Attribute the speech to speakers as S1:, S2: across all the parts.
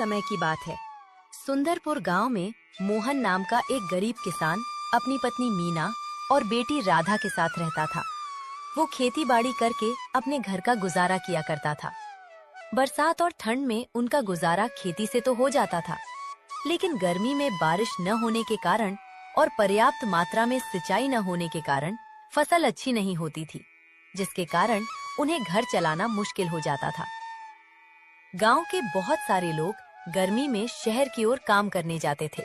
S1: समय की बात है। सुंदरपुर गांव में मोहन नाम का एक गरीब किसान अपनी पत्नी मीना और बेटी राधा के साथ रहता था। वो खेती बाड़ी करके अपने घर का गुजारा किया करता था। बरसात और ठंड में उनका गुजारा खेती से तो हो जाता था, लेकिन गर्मी में बारिश न होने के कारण और पर्याप्त मात्रा में सिंचाई न होने के कारण फसल अच्छी नहीं होती थी, जिसके कारण उन्हें घर चलाना मुश्किल हो जाता था। गांव के बहुत सारे लोग गर्मी में शहर की ओर काम करने जाते थे।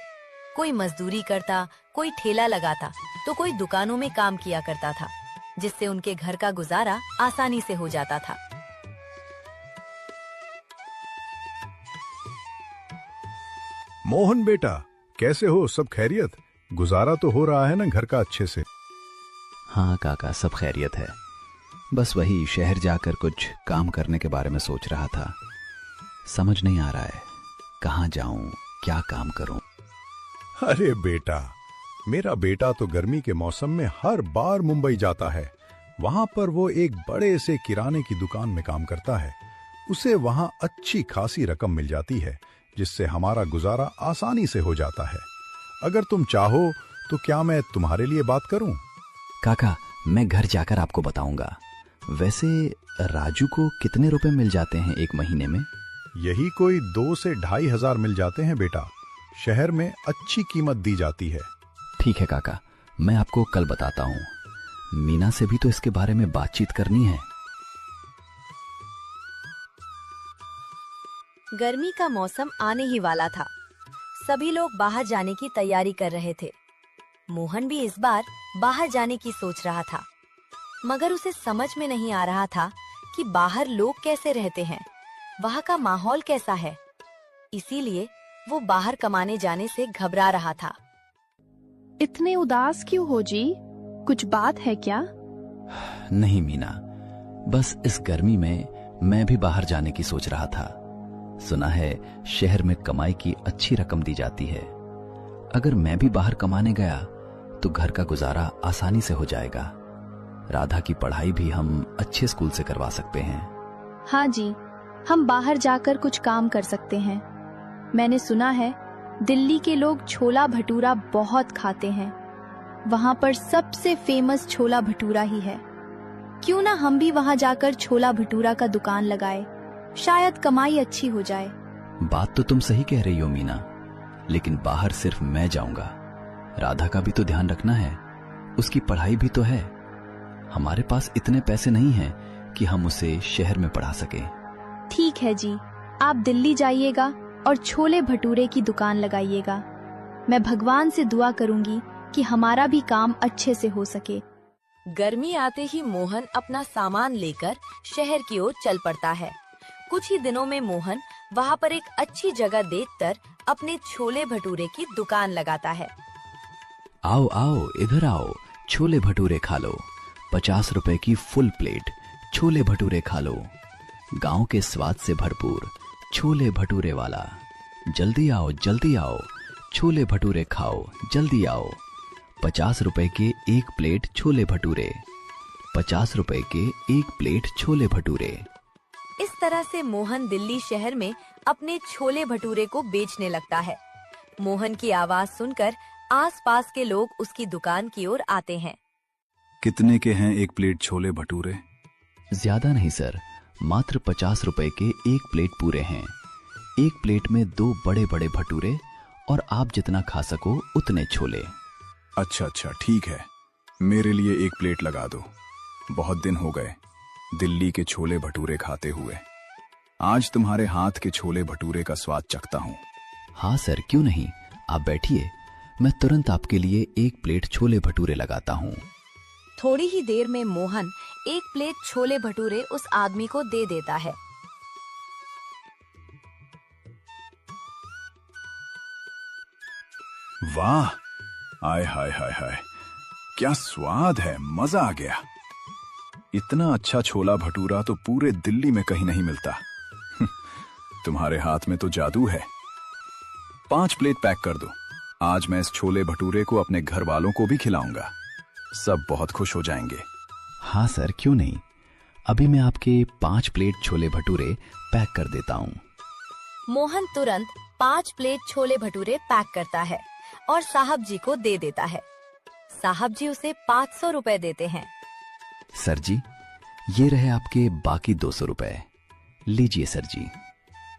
S1: कोई मजदूरी करता, कोई ठेला लगाता, तो कोई दुकानों में काम किया करता था, जिससे उनके घर का गुजारा आसानी से हो जाता था।
S2: मोहन बेटा, कैसे हो? सब खैरियत? गुजारा तो हो रहा है ना घर का अच्छे से?
S3: हाँ काका, सब खैरियत है। बस वही शहर जाकर कुछ काम करने के बारे में सोच रहा था। समझ नहीं आ रहा है कहाँ जाऊं, क्या काम करूं।
S2: अरे बेटा, मेरा बेटा तो गर्मी के मौसम में हर बार मुंबई जाता है। वहां पर वो एक बड़े से किराने की दुकान में काम करता है। उसे वहां अच्छी खासी रकम मिल जाती है, जिससे हमारा गुजारा आसानी से हो जाता है। अगर तुम चाहो तो क्या मैं तुम्हारे लिए बात करूं?
S3: काका, मैं घर जाकर आपको बताऊंगा। वैसे राजू को कितने रुपए मिल जाते हैं एक महीने में?
S2: यही कोई 2 से 2,500 मिल जाते हैं बेटा। शहर में अच्छी कीमत दी जाती है।
S3: ठीक है काका, मैं आपको कल बताता हूँ। मीना से भी तो इसके बारे में बातचीत करनी है।
S1: गर्मी का मौसम आने ही वाला था। सभी लोग बाहर जाने की तैयारी कर रहे थे। मोहन भी इस बार बाहर जाने की सोच रहा था, मगर उसे समझ में नहीं आ रहा था कि बाहर लोग कैसे रहते हैं, वहाँ का माहौल कैसा है। इसीलिए वो बाहर कमाने जाने से घबरा रहा था।
S4: इतने उदास क्यों हो जी? कुछ बात है क्या?
S3: नहीं मीना, बस इस गर्मी में मैं भी बाहर जाने की सोच रहा था। सुना है शहर में कमाई की अच्छी रकम दी जाती है। अगर मैं भी बाहर कमाने गया तो घर का गुजारा आसानी से हो जाएगा। राधा की पढ़ाई भी हम अच्छे स्कूल से करवा सकते हैं।
S4: हाँ जी, हम बाहर जाकर कुछ काम कर सकते हैं। मैंने सुना है दिल्ली के लोग छोला भटूरा बहुत खाते हैं। वहाँ पर सबसे फेमस छोला भटूरा ही है। क्यों ना हम भी वहाँ जाकर छोला भटूरा का दुकान लगाए, शायद कमाई अच्छी हो जाए।
S3: बात तो तुम सही कह रही हो मीना, लेकिन बाहर सिर्फ मैं जाऊंगा। राधा का भी तो ध्यान रखना है, उसकी पढ़ाई भी तो है। हमारे पास इतने पैसे नहीं हैं कि हम उसे शहर में पढ़ा सके।
S4: ठीक है जी, आप दिल्ली जाइएगा और छोले भटूरे की दुकान लगाइएगा। मैं भगवान से दुआ करूंगी कि हमारा भी काम अच्छे से हो सके।
S1: गर्मी आते ही मोहन अपना सामान लेकर शहर की ओर चल पड़ता है। कुछ ही दिनों में मोहन वहाँ पर एक अच्छी जगह देखकर अपने छोले भटूरे की दुकान लगाता है।
S3: आओ आओ, इधर आओ, छोले भटूरे खा लो। 50 रुपए की फुल प्लेट छोले भटूरे खा लो। गांव के स्वाद से भरपूर छोले भटूरे वाला। जल्दी आओ, छोले भटूरे खाओ, जल्दी आओ। 50 रुपए के एक प्लेट छोले भटूरे। 50 रुपए के एक प्लेट छोले भटूरे।
S1: इस तरह से मोहन दिल्ली शहर में अपने छोले भटूरे को बेचने लगता है। मोहन की आवाज सुनकर आसपास के लोग उसकी दुकान की ओर आते हैं।
S2: कितने के हैं एक प्लेट छोले भटूरे?
S3: ज्यादा नहीं सर, मात्र 50 रुपए के एक प्लेट पूरे हैं। एक प्लेट में 2 बड़े बड़े भटूरे और आप जितना खा सको उतने छोले।
S2: अच्छा, ठीक है, मेरे लिए एक प्लेट लगा दो। बहुत दिन हो गए दिल्ली के छोले भटूरे खाते हुए। आज तुम्हारे हाथ के छोले भटूरे का स्वाद चखता हूँ।
S3: हाँ सर, क्यों नहीं, आप बैठिए, मैं तुरंत आपके लिए एक प्लेट छोले भटूरे लगाता हूँ।
S1: थोड़ी ही देर में मोहन एक प्लेट छोले भटूरे उस आदमी को दे देता है।
S2: वाह, आय हाय हाय हाय, क्या स्वाद है, मजा आ गया। इतना अच्छा छोला भटूरा तो पूरे दिल्ली में कहीं नहीं मिलता। तुम्हारे हाथ में तो जादू है। 5 प्लेट पैक कर दो। आज मैं इस छोले भटूरे को अपने घर वालों को भी खिलाऊंगा। सब बहुत खुश हो जाएंगे।
S3: हाँ सर, क्यों नहीं, अभी मैं आपके 5 प्लेट छोले भटूरे पैक कर देता हूँ।
S1: मोहन तुरंत 5 प्लेट छोले भटूरे पैक करता है और साहब जी को दे देता है। साहब जी उसे 500 रुपए देते हैं।
S3: सर जी, ये रहे आपके बाकी 200 रुपए। लीजिए सर जी।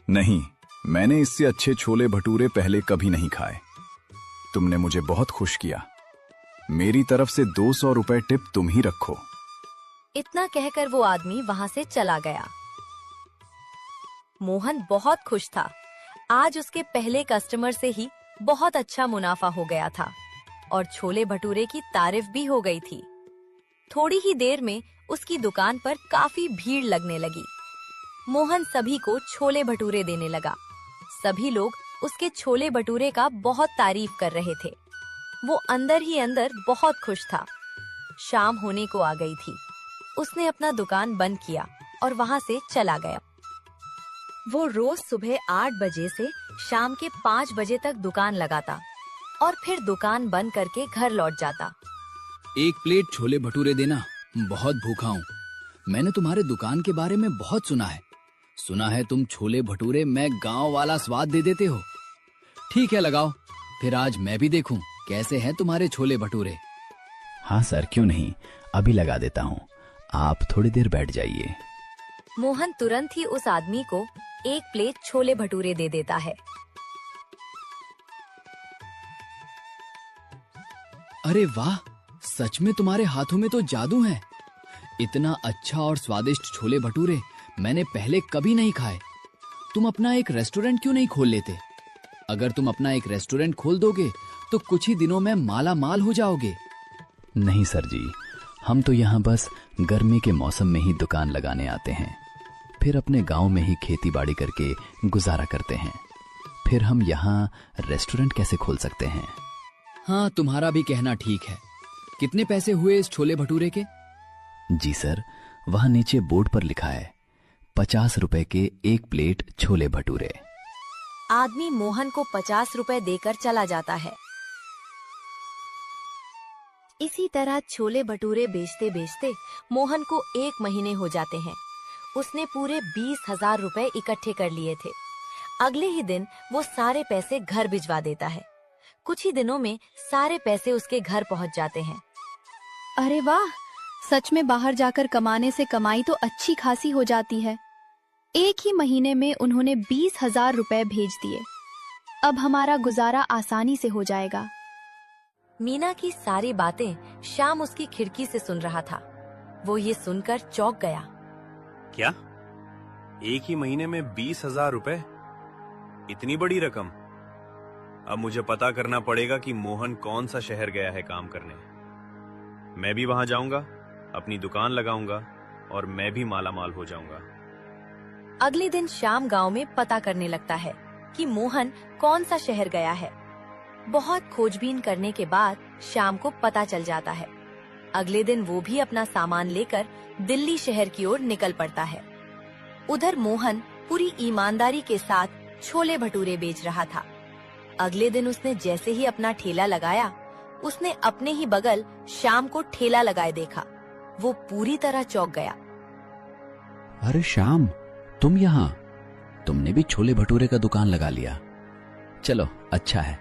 S2: नहीं, मैंने इससे अच्छे छोले भटूरे पहले कभी नहीं खाए। तुमने मुझे बहुत खुश किया। मेरी तरफ से 200 रुपए टिप तुम ही रखो।
S1: इतना कहकर वो आदमी वहां से चला गया। मोहन बहुत खुश था। आज उसके पहले कस्टमर से ही बहुत अच्छा मुनाफा हो गया था और छोले भटूरे की तारीफ भी हो गई थी। थोड़ी ही देर में उसकी दुकान पर काफी भीड़ लगने लगी। मोहन सभी को छोले भटूरे देने लगा। सभी लोग उसके छोले भटूरे का बहुत तारीफ कर रहे थे। वो अंदर ही अंदर बहुत खुश था। शाम होने को आ गई थी। उसने अपना दुकान बंद किया और वहां से चला गया। वो रोज सुबह 8 बजे से शाम के 5 बजे तक दुकान लगाता और फिर दुकान बंद करके घर लौट जाता।
S5: 1 प्लेट छोले भटूरे देना, बहुत भूखा हूँ। मैंने तुम्हारे दुकान के बारे में बहुत सुना है। सुना है तुम छोले भटूरे में गांव वाला स्वाद दे देते हो। ठीक है, लगाओ। फिर आज मैं भी देखूं कैसे हैं तुम्हारे छोले भटूरे।
S3: हाँ सर, क्यों नहीं, अभी लगा देता हूँ। आप थोड़ी देर बैठ जाइए।
S1: मोहन तुरंत ही उस आदमी को 1 प्लेट छोले भटूरे दे देता है।
S5: अरे वाह, सच में तुम्हारे हाथों में तो जादू है। इतना अच्छा और स्वादिष्ट छोले भटूरे मैंने पहले कभी नहीं खाए। तुम अपना एक रेस्टोरेंट क्यों नहीं खोल लेते? अगर तुम अपना एक रेस्टोरेंट खोल दोगे तो कुछ ही दिनों में माला माल हो जाओगे।
S3: नहीं सर जी, हम तो यहाँ बस गर्मी के मौसम में ही दुकान लगाने आते हैं, फिर अपने गांव में ही खेती बाड़ी करके गुजारा करते हैं। फिर हम यहाँ रेस्टोरेंट कैसे खोल सकते हैं?
S5: हाँ, तुम्हारा भी कहना ठीक है। कितने पैसे हुए इस छोले भटूरे के?
S3: जी सर, वहाँ नीचे बोर्ड पर लिखा है 50 रुपए के 1 प्लेट छोले भटूरे।
S1: आदमी मोहन को 50 रुपए देकर चला जाता है। इसी तरह छोले भटूरे बेचते बेचते मोहन को 1 महीने हो जाते हैं। उसने पूरे 20,000 रुपए इकट्ठे कर लिए थे। अगले ही दिन वो सारे पैसे घर भिजवा देता है। कुछ ही दिनों में सारे पैसे उसके घर पहुंच जाते हैं।
S4: अरे वाह, सच में बाहर जाकर कमाने से कमाई तो अच्छी खासी हो जाती है। 1 ही महीने में उन्होंने 20,000 रुपए भेज दिए। अब हमारा गुजारा आसानी से हो जाएगा।
S1: मीना की सारी बातें श्याम उसकी खिड़की से सुन रहा था। वो ये सुनकर चौंक गया।
S6: क्या? 1 ही महीने में 20,000 रुपए? इतनी बड़ी रकम? अब मुझे पता करना पड़ेगा कि मोहन कौन सा शहर गया है काम करने। मैं भी वहां जाऊंगा, अपनी दुकान लगाऊंगा और मैं भी माला माल हो जाऊंगा।
S1: अगले दिन श्याम गांव में पता करने लगता है कि मोहन कौन सा शहर गया है। बहुत खोजबीन करने के बाद श्याम को पता चल जाता है। अगले दिन वो भी अपना सामान लेकर दिल्ली शहर की ओर निकल पड़ता है। उधर मोहन पूरी ईमानदारी के साथ छोले भटूरे बेच रहा था। अगले दिन उसने जैसे ही अपना ठेला लगाया, उसने अपने ही बगल श्याम को ठेला लगाए देखा। वो पूरी तरह चौंक गया।
S3: अरे श्याम, तुम यहाँ? तुमने भी छोले भटूरे का दुकान लगा लिया। चलो अच्छा है,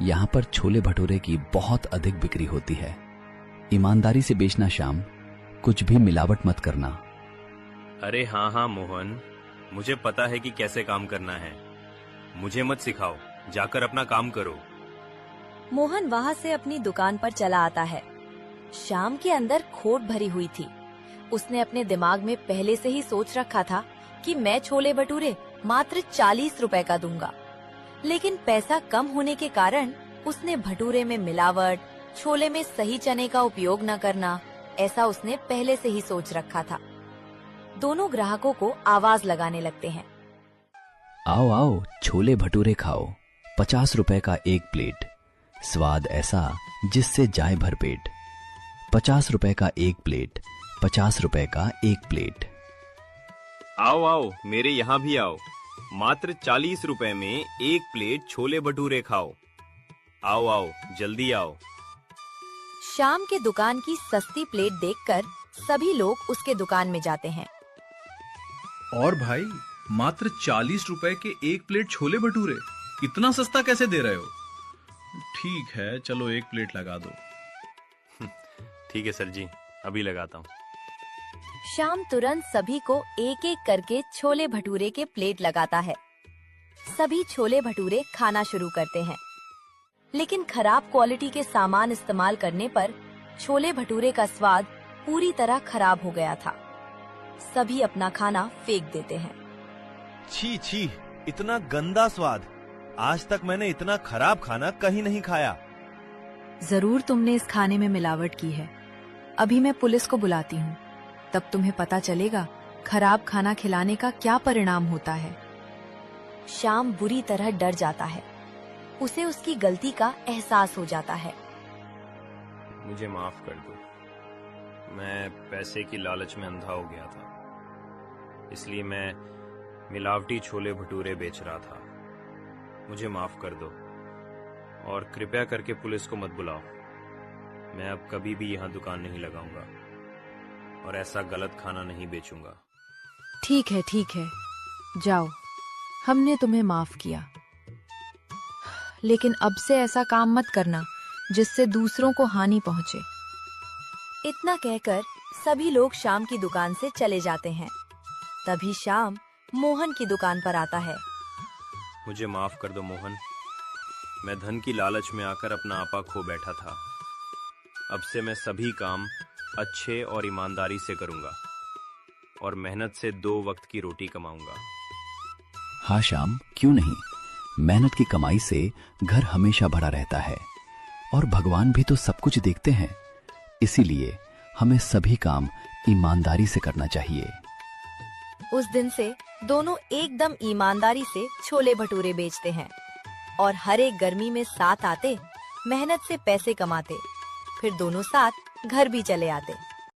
S3: यहाँ पर छोले भटूरे की बहुत अधिक बिक्री होती है। ईमानदारी से बेचना श्याम, कुछ भी मिलावट मत करना।
S6: अरे हाँ मोहन, मुझे पता है कि कैसे काम करना है। मुझे मत सिखाओ, जाकर अपना काम करो।
S1: मोहन वहाँ से अपनी दुकान पर चला आता है। श्याम के अंदर खोट भरी हुई थी। उसने अपने दिमाग में पहले से ही सोच रखा था कि मैं छोले भटूरे मात्र 40 रुपए का दूंगा, लेकिन पैसा कम होने के कारण उसने भटूरे में मिलावट, छोले में सही चने का उपयोग न करना, ऐसा उसने पहले से ही सोच रखा था। दोनों ग्राहकों को आवाज लगाने लगते हैं।
S3: आओ आओ, छोले भटूरे खाओ, 50 रुपए का 1 प्लेट। स्वाद ऐसा जिससे जाए भरपेट। 50 रुपए का 1 प्लेट, 50 रुपए का 1 प्लेट।
S6: आओ आओ, मेरे यहाँ भी आओ। मात्र 40 रुपए में 1 प्लेट छोले भटूरे खाओ। आओ आओ, जल्दी आओ।
S1: श्याम के दुकान की सस्ती प्लेट देखकर सभी लोग उसके दुकान में जाते हैं।
S7: और भाई, मात्र 40 रुपए के एक प्लेट छोले भटूरे, इतना सस्ता कैसे दे रहे हो? ठीक है, चलो एक प्लेट लगा दो।
S6: ठीक है सर जी, अभी लगाता हूँ।
S1: श्याम तुरंत सभी को एक एक करके छोले भटूरे के प्लेट लगाता है। सभी छोले भटूरे खाना शुरू करते हैं, लेकिन खराब क्वालिटी के सामान इस्तेमाल करने पर छोले भटूरे का स्वाद पूरी तरह खराब हो गया था। सभी अपना खाना फेंक देते हैं।
S8: छी छी, इतना गंदा स्वाद। आज तक मैंने इतना खराब खाना कहीं नहीं खाया।
S9: जरूर तुमने इस खाने में मिलावट की है। अभी मैं पुलिस को बुलाती हूँ, तब तुम्हें पता चलेगा खराब खाना खिलाने का क्या परिणाम होता है।
S1: श्याम बुरी तरह डर जाता है। उसे उसकी गलती का एहसास हो जाता है।
S6: मुझे माफ कर दो, मैं पैसे की लालच में अंधा हो गया था, इसलिए मैं मिलावटी छोले भटूरे बेच रहा था। मुझे माफ कर दो और कृपया करके पुलिस को मत बुलाओ। मैं अब कभी भी यहाँ दुकान नहीं लगाऊंगा और ऐसा गलत खाना नहीं बेचूंगा।
S9: ठीक है, जाओ, हमने तुम्हें माफ किया, लेकिन अब से ऐसा काम मत करना जिससे दूसरों को हानि पहुंचे।
S1: इतना कहकर सभी लोग श्याम की दुकान से चले जाते हैं। तभी श्याम मोहन की दुकान पर आता है।
S6: मुझे माफ कर दो मोहन, मैं धन की लालच में आकर अपना आपा खो बैठा था। अब से मैं सभी काम अच्छे और ईमानदारी से करूंगा और मेहनत से 2 वक्त की रोटी कमाऊंगा।
S3: हाँ श्याम, क्यों नहीं। मेहनत की कमाई से घर हमेशा भरा रहता है और भगवान भी तो सब कुछ देखते हैं। इसीलिए हमें सभी काम ईमानदारी से करना चाहिए।
S1: उस दिन से दोनों एकदम ईमानदारी से छोले भटूरे बेचते हैं और हर एक गर्मी में साथ आते, मेहनत से पैसे कमाते, फिर दोनों साथ घर भी चले आते।